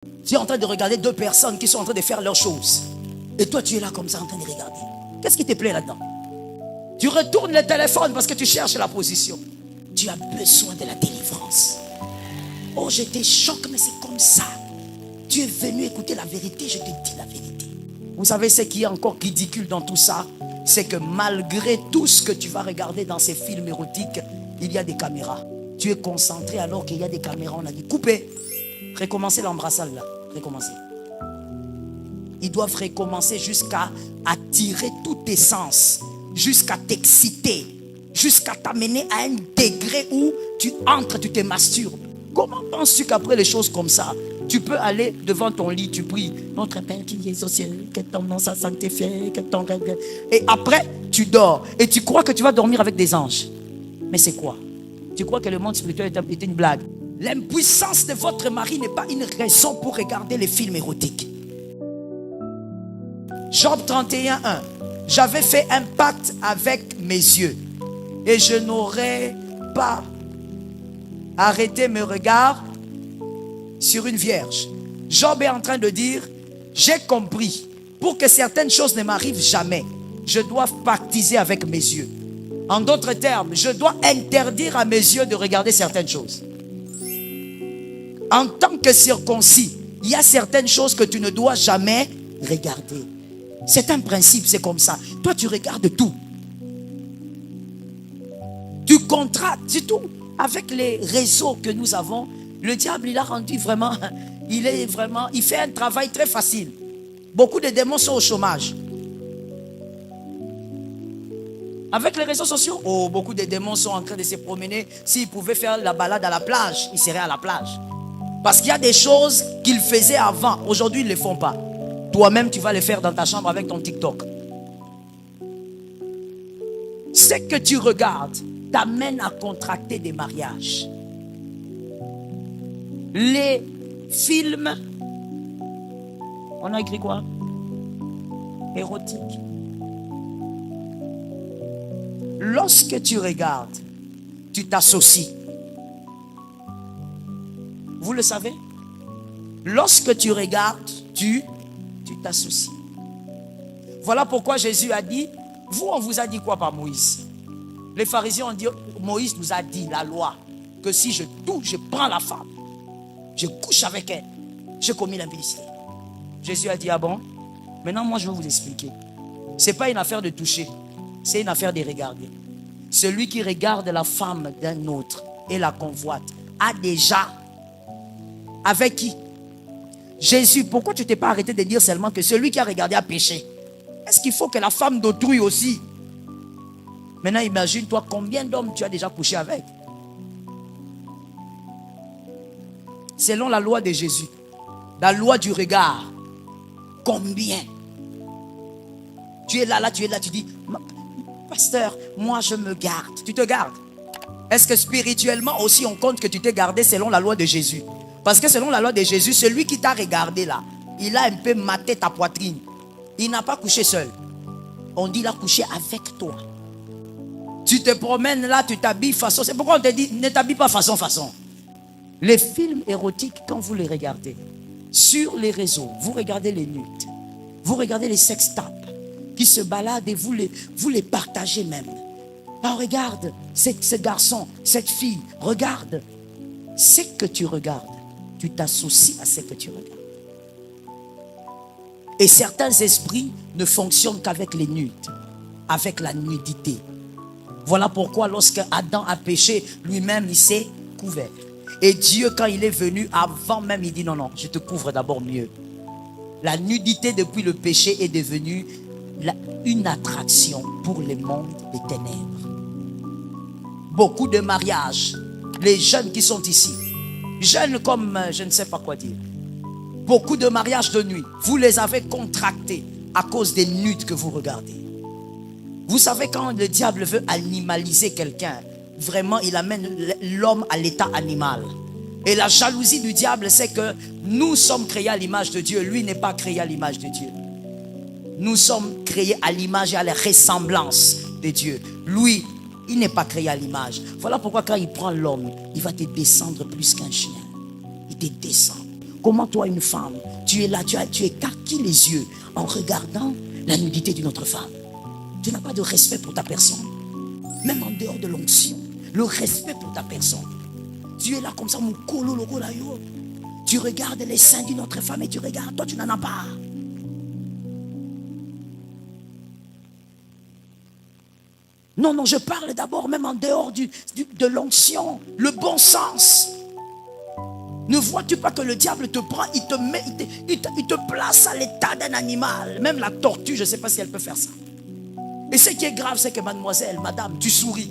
Tu es en train de regarder deux personnes qui sont en train de faire leurs choses. Et toi, tu es là comme ça en train de regarder. Qu'est-ce qui te plaît là-dedans? Tu retournes le téléphone parce que tu cherches la position. Tu as besoin de la délivrance. Oh, je te choque, mais c'est comme ça. Tu es venu écouter la vérité, je te dis la vérité. Vous savez ce qui est encore ridicule dans tout ça? C'est que malgré tout ce que tu vas regarder dans ces films érotiques, il y a des caméras. Tu es concentré alors qu'il y a des caméras. On a dit coupez. Recommencez l'embrassade là. Recommencez. Ils doivent recommencer jusqu'à attirer tous tes sens, jusqu'à t'exciter, jusqu'à t'amener à un degré où tu entres, tu te masturbes. Comment penses-tu qu'après les choses comme ça, tu peux aller devant ton lit, tu pries, notre Père qui est au ciel, que ton nom soit sanctifié, que ton règne. Et après, tu dors. Et tu crois que tu vas dormir avec des anges. Mais c'est quoi? Tu crois que le monde spirituel est une blague? L'impuissance de votre mari n'est pas une raison pour regarder les films érotiques. Job 31, 1. J'avais fait un pacte avec mes yeux et je n'aurais pas arrêté mes regards sur une vierge. Job est en train de dire, j'ai compris, pour que certaines choses ne m'arrivent jamais, je dois pactiser avec mes yeux. En d'autres termes, je dois interdire à mes yeux de regarder certaines choses. En tant que circoncis, il y a certaines choses que tu ne dois jamais regarder. C'est un principe, c'est comme ça. Toi, tu regardes tout. Tu contractes, c'est tout. Avec les réseaux que nous avons, le diable, il a rendu vraiment, il fait un travail très facile. Beaucoup de démons sont au chômage. Avec les réseaux sociaux, oh, beaucoup de démons sont en train de se promener. S'ils pouvaient faire la balade à la plage, ils seraient à la plage. Parce qu'il y a des choses qu'ils faisaient avant. Aujourd'hui, ils ne les font pas. Toi-même, tu vas les faire dans ta chambre avec ton TikTok. Ce que tu regardes t'amène à contracter des mariages. Les films, on a écrit quoi? Érotiques. Lorsque tu regardes, tu t'associes. Vous le savez? Lorsque tu regardes, tu t'associes. Voilà pourquoi Jésus a dit, vous, on vous a dit quoi par Moïse? Les pharisiens ont dit, Moïse nous a dit, la loi, que si je touche, je prends la femme, je couche avec elle, j'ai commis l'impudicité. Jésus a dit, ah bon? Maintenant, moi, je vais vous expliquer. Ce n'est pas une affaire de toucher, c'est une affaire de regarder. Celui qui regarde la femme d'un autre et la convoite a déjà... Avec qui? Jésus, pourquoi tu ne t'es pas arrêté de dire seulement que celui qui a regardé a péché? Est-ce qu'il faut que la femme d'autrui aussi? Maintenant, imagine-toi combien d'hommes tu as déjà couché avec. Selon la loi de Jésus, la loi du regard, combien? Tu es là, tu es là, tu dis, pasteur, moi je me garde. Tu te gardes. Est-ce que spirituellement aussi on compte que tu t'es gardé selon la loi de Jésus? Parce que selon la loi de Jésus, celui qui t'a regardé là, il a un peu maté ta poitrine. Il n'a pas couché seul. On dit il a couché avec toi. Tu te promènes là, tu t'habilles façon. C'est pourquoi on te dit ne t'habille pas façon. Les films érotiques, quand vous les regardez, sur les réseaux, vous regardez les nudes, vous regardez les sextapes qui se baladent et vous les partagez même. Ah, regarde, ce garçon, cette fille, regarde. Ce que tu regardes, tu t'associes à ce que tu regardes. Et certains esprits ne fonctionnent qu'avec les nudes, avec la nudité. Voilà pourquoi lorsque Adam a péché, lui-même il s'est couvert. Et Dieu, quand il est venu, avant même, il dit non, je te couvre d'abord mieux. La nudité depuis le péché est devenue une attraction pour le monde des ténèbres. Beaucoup de mariages, les jeunes qui sont ici, jeunes comme je ne sais pas quoi dire, beaucoup de mariages de nuit, vous les avez contractés à cause des nudes que vous regardez. Vous savez, quand le diable veut animaliser quelqu'un, vraiment il amène l'homme à l'état animal. Et la jalousie du diable, c'est que nous sommes créés à l'image de Dieu, lui n'est pas créé à l'image de Dieu. Nous sommes créés à l'image et à la ressemblance de Dieu. Lui, il n'est pas créé à l'image. Voilà pourquoi quand il prend l'homme, il va te descendre plus qu'un chien. Il te descend. Comment toi, une femme, tu es là, tu écarquilles les yeux en regardant la nudité d'une autre femme. Tu n'as pas de respect pour ta personne. Même en dehors de l'onction, le respect pour ta personne. Tu es là comme ça, mon colo, logo, là, yo. Tu regardes les seins d'une autre femme et tu regardes, toi tu n'en as pas. Non, non, je parle d'abord même en dehors de l'onction, le bon sens. Ne vois-tu pas que le diable te prend, il te place à l'état d'un animal. Même la tortue, je ne sais pas si elle peut faire ça. Et ce qui est grave, c'est que mademoiselle, madame, tu souris.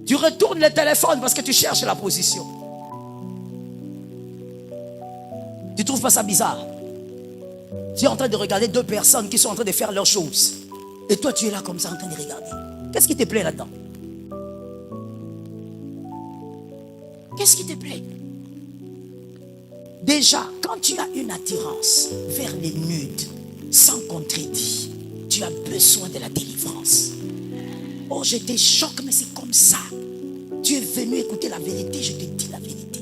Tu retournes le téléphone parce que tu cherches la position. Tu ne trouves pas ça bizarre? Tu es en train de regarder deux personnes qui sont en train de faire leurs choses. Et toi, tu es là comme ça en train de regarder. Qu'est-ce qui te plaît là-dedans? Qu'est-ce qui te plaît? Déjà, quand tu as une attirance vers les nudes, sans contredit, tu as besoin de la délivrance. Oh, je te choque, mais c'est comme ça. Tu es venu écouter la vérité, je te dis la vérité.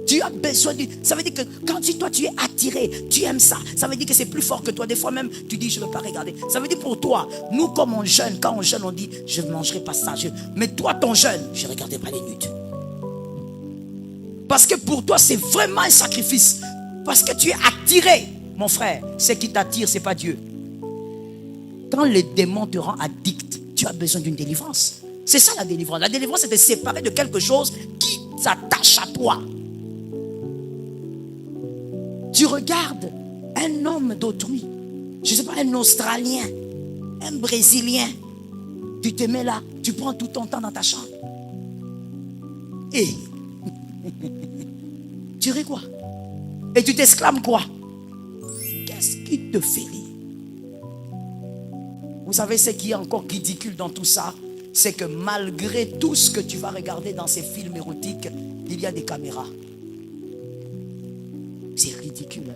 Tu as besoin de... Ça veut dire que quand toi tu es attiré, tu aimes ça. Ça veut dire que c'est plus fort que toi. Des fois même, tu dis, je ne veux pas regarder. Ça veut dire pour toi, nous comme on jeûne, quand on jeûne, on dit, je ne mangerai pas ça. Mais toi, ton jeûne, je ne regarderai pas les nudes. Parce que pour toi, c'est vraiment un sacrifice. Parce que tu es attiré. Mon frère, ce qui t'attire, ce n'est pas Dieu. Quand le démon te rend addict, tu as besoin d'une délivrance. C'est ça la délivrance. La délivrance, c'est de se séparer de quelque chose qui s'attache à toi. Tu regardes un homme d'autrui, je ne sais pas, un Australien, un Brésilien, tu te mets là, tu prends tout ton temps dans ta chambre. Et tu ris quoi? Et tu t'exclames quoi? Qu'est-ce qui te fait rire? Vous savez ce qui est encore ridicule dans tout ça? C'est que malgré tout ce que tu vas regarder dans ces films érotiques, il y a des caméras. C'est ridicule.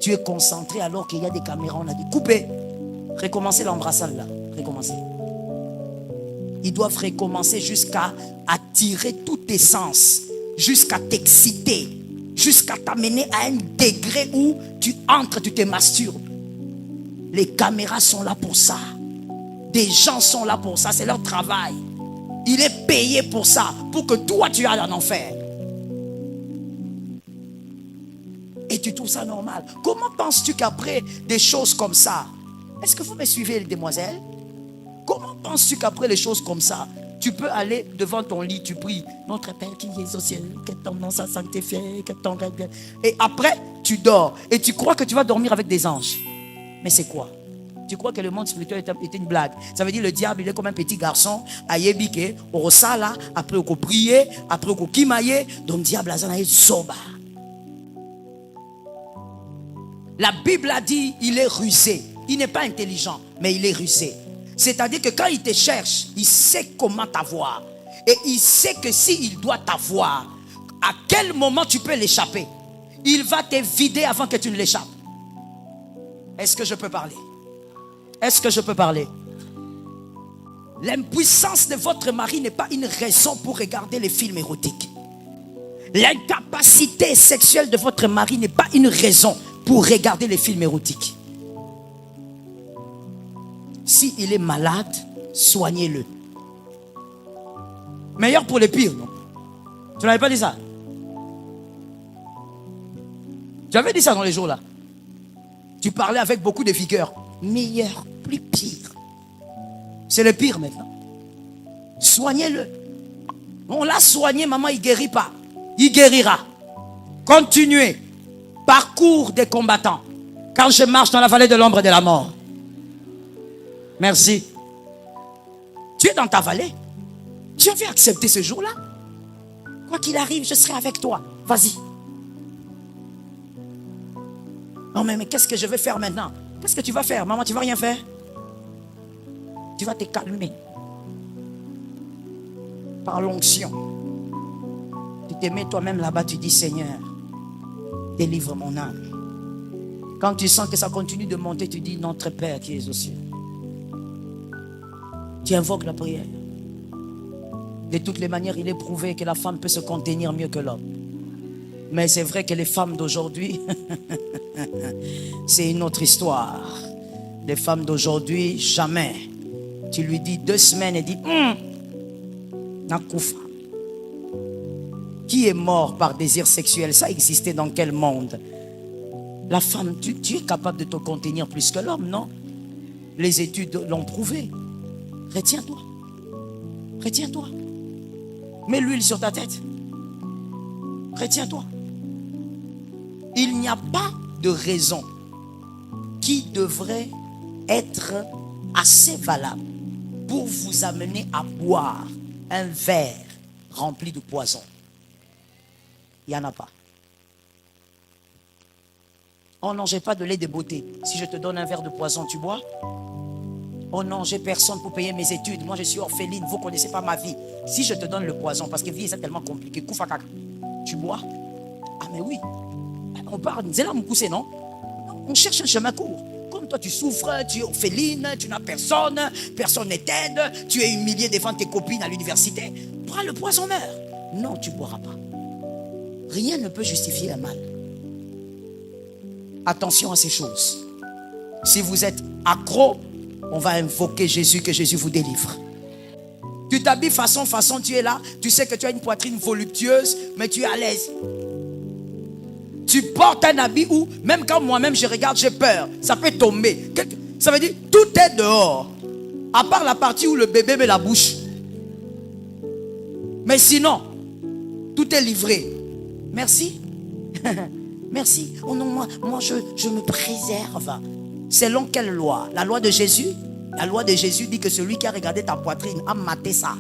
Tu es concentré alors qu'il y a des caméras. On a dit couper. Recommencer l'embrassade là. Recommencer. Ils doivent recommencer jusqu'à attirer tous tes sens, jusqu'à t'exciter, jusqu'à t'amener à un degré où tu entres, tu te masturbes. Les caméras sont là pour ça. Des gens sont là pour ça. C'est leur travail. Il est payé pour ça, pour que toi tu ailles en enfer. Et tu trouves ça normal. Comment penses-tu qu'après des choses comme ça, est-ce que vous me suivez, les demoiselles? Comment penses-tu qu'après les choses comme ça, tu peux aller devant ton lit, tu pries, notre Père qui est aux cieux, que ton nom soit sanctifié, que ton règne. Et après, tu dors. Et tu crois que tu vas dormir avec des anges. Mais c'est quoi? Tu crois que le monde spirituel est une blague? Ça veut dire le diable, il est comme un petit garçon, à yébike, au rosala, après au prier, après au kimaye, donc le diable a zanaï soba. La Bible a dit, il est rusé. Il n'est pas intelligent, mais il est rusé. C'est-à-dire que quand il te cherche, il sait comment t'avoir. Et il sait que s'il doit t'avoir, à quel moment tu peux l'échapper. Il va te vider avant que tu ne l'échappes. Est-ce que je peux parler? Est-ce que je peux parler? L'impuissance de votre mari n'est pas une raison pour regarder les films érotiques. L'incapacité sexuelle de votre mari n'est pas une raison pour regarder les films érotiques. S'il est malade, soignez-le. Meilleur pour les pires, non? Tu n'avais pas dit ça? Tu avais dit ça dans les jours là. Tu parlais avec beaucoup de vigueur. Meilleur, plus pire. C'est le pire maintenant. Soignez-le. On l'a soigné, maman, il ne guérit pas. Il guérira. Continuez. Parcours des combattants. Quand je marche dans la vallée de l'ombre de la mort. Merci. Tu es dans ta vallée. Tu avais accepté ce jour-là. Quoi qu'il arrive, je serai avec toi. Vas-y. Non mais qu'est-ce que je vais faire maintenant? Qu'est-ce que tu vas faire? Maman, tu ne vas rien faire. Tu vas te calmer. Par l'onction. Tu te mets toi-même là-bas, tu dis Seigneur, délivre mon âme. Quand tu sens que ça continue de monter, tu dis notre Père qui est aux cieux. Tu invoques la prière. De toutes les manières, il est prouvé que la femme peut se contenir mieux que l'homme. Mais c'est vrai que les femmes d'aujourd'hui, c'est une autre histoire. Les femmes d'aujourd'hui, jamais. Tu lui dis 2 semaines et dit, Nakoufa. Qui est mort par désir sexuel? Ça existait dans quel monde? La femme, tu es capable de te contenir plus que l'homme, non? Les études l'ont prouvé. Retiens-toi. Retiens-toi. Mets l'huile sur ta tête. Retiens-toi. Il n'y a pas de raison qui devrait être assez valable pour vous amener à boire un verre rempli de poison. Il n'y en a pas. Oh non, j'ai pas de lait de beauté. Si je te donne un verre de poison, tu bois? Oh non, j'ai personne pour payer mes études. Moi, je suis orpheline. Vous ne connaissez pas ma vie. Si je te donne le poison, parce que vie, c'est tellement compliqué. Koufakaka, tu bois? Ah, mais oui. On parle, c'est là mon cousin, non? On cherche un chemin court. Comme toi, tu souffres, tu es orpheline, tu n'as personne, personne ne t'aide, tu es humilié devant tes copines à l'université. Prends le poison, meurs. Non, tu ne boiras pas. Rien ne peut justifier un mal. Attention à ces choses. Si vous êtes accro, on va invoquer Jésus, que Jésus vous délivre. Tu t'habilles façon, tu es là, tu sais que tu as une poitrine voluptueuse, mais tu es à l'aise. Tu portes un habit où, même quand moi-même je regarde, j'ai peur. Ça peut tomber. Ça veut dire, tout est dehors. À part la partie où le bébé met la bouche. Mais sinon, tout est livré. Merci. Merci. Oh non, moi je me préserve. Selon quelle loi? La loi de Jésus? La loi de Jésus dit que celui qui a regardé ta poitrine a maté ça.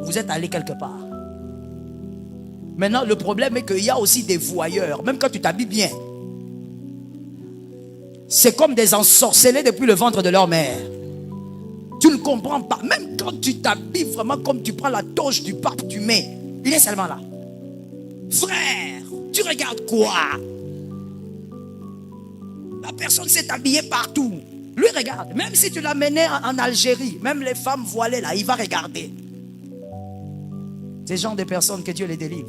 Vous êtes allé quelque part. Maintenant, le problème est qu'il y a aussi des voyeurs. Même quand tu t'habilles bien, c'est comme des ensorcelés depuis le ventre de leur mère. Tu ne comprends pas. Même quand tu t'habilles vraiment comme tu prends la toge du pape, tu mets. Il est seulement là. Frère, tu regardes quoi? La personne s'est habillée partout. Lui regarde. Même si tu l'amenais en Algérie, même les femmes voilées là, il va regarder. Ces gens de personnes, que Dieu les délivre.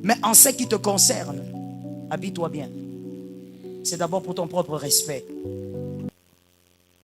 Mais en ce qui te concerne, habille-toi bien. C'est d'abord pour ton propre respect.